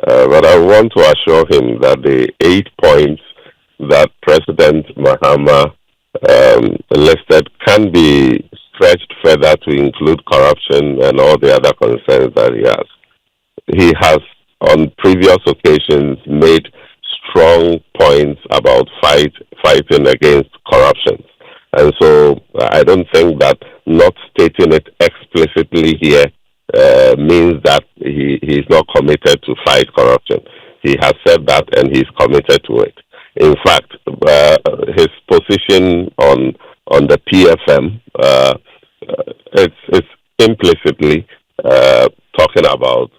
But I want to assure him that the 8 points that President Mahama listed can be stretched further to include corruption and all the other concerns that he has. He has, on previous occasions, made strong points about fighting against corruption. And so I don't think that not stating it explicitly here means that he's not committed to fight corruption. He has said that and he's committed to it. In fact, his position on the PFM, it's implicitly talking about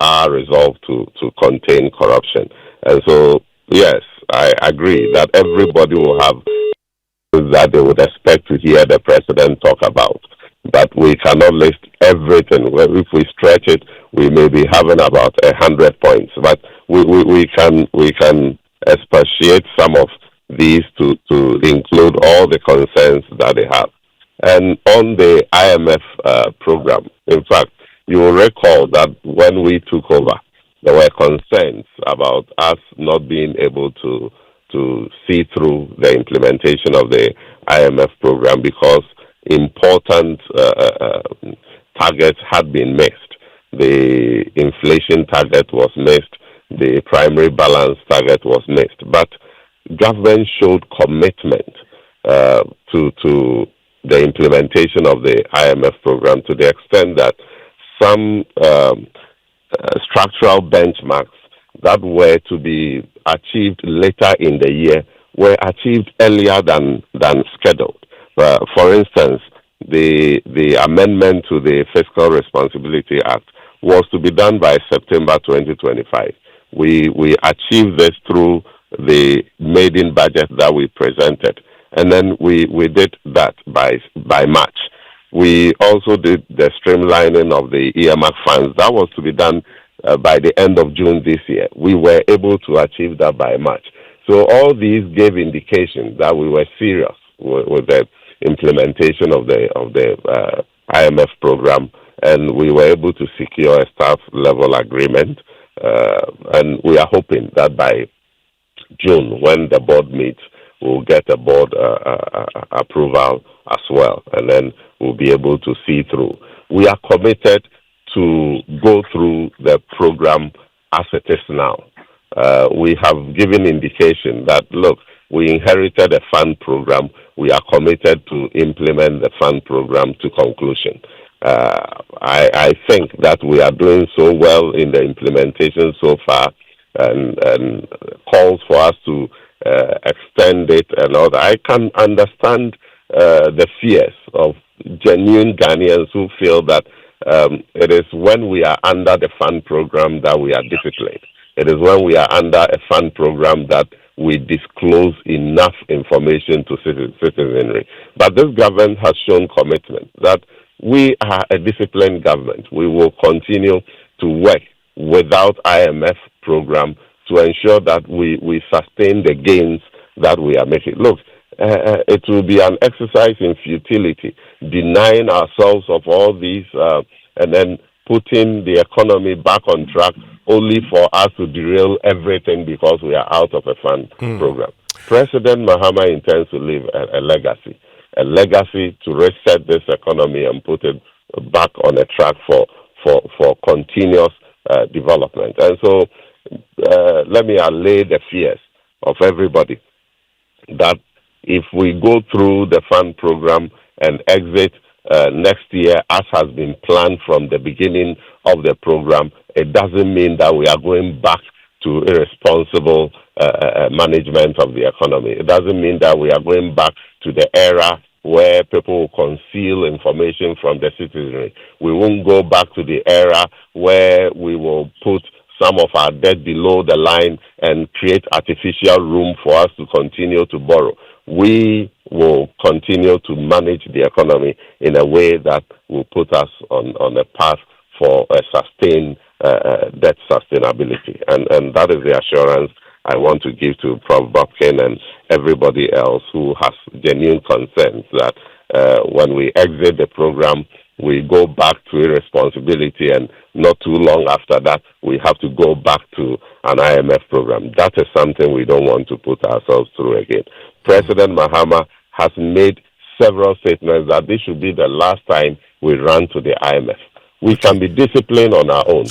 our resolve to contain corruption. And so, yes, I agree that everybody will have that they would expect to hear the president talk about. But we cannot list everything. Well, if we stretch it, we may be having about 100 points. But we can expatiate some of these to include all the concerns that they have. And on the IMF program, in fact, you will recall that when we took over, there were concerns about us not being able to see through the implementation of the IMF program because important targets had been missed. The inflation target was missed. The primary balance target was missed. But government showed commitment to the implementation of the IMF program to the extent that some structural benchmarks that were to be achieved later in the year were achieved earlier than scheduled. For instance, the amendment to the Fiscal Responsibility Act was to be done by September 2025. We achieved this through the maiden budget that we presented, and then we did that by March. We also did the streamlining of the earmark funds. That was to be done by the end of June this year. We were able to achieve that by March. So all these gave indication that we were serious with the implementation of the IMF program, and we were able to secure a staff level agreement. And we are hoping that by June, when the board meets, we'll get a board approval as well, and then we'll be able to see through. We are committed to go through the program as it is now. We have given indication that, look, we inherited a fund program. We are committed to implement the fund program to conclusion. I think that we are doing so well in the implementation so far, and calls for us to extend it and all that. I can understand the fears of genuine Ghanaians who feel that it is when we are under the fund program that we are disciplined. It is when we are under a fund program that we disclose enough information to citizenry. But this government has shown commitment that we are a disciplined government. We will continue to work without IMF program to ensure that we sustain the gains that we are making. Look, it will be an exercise in futility, denying ourselves of all these and then putting the economy back on track only for us to derail everything because we are out of a fund program. President Mahama intends to leave a legacy to reset this economy and put it back on a track for continuous development. And so let me allay the fears of everybody that if we go through the fund program and exit next year as has been planned from the beginning of the program, it doesn't mean that we are going back to irresponsible management of the economy. It doesn't mean that we are going back to the era where people will conceal information from the citizenry. We won't go back to the era where we will put some of our debt below the line and create artificial room for us to continue to borrow. We will continue to manage the economy in a way that will put us on a path for a sustained debt sustainability. And that is the assurance I want to give to Prof. Bobkin and everybody else who has genuine concerns that when we exit the program, we go back to irresponsibility and not too long after that, we have to go back to an IMF program. That is something we don't want to put ourselves through again. President Mahama has made several statements that this should be the last time we run to the IMF. We can be disciplined on our own.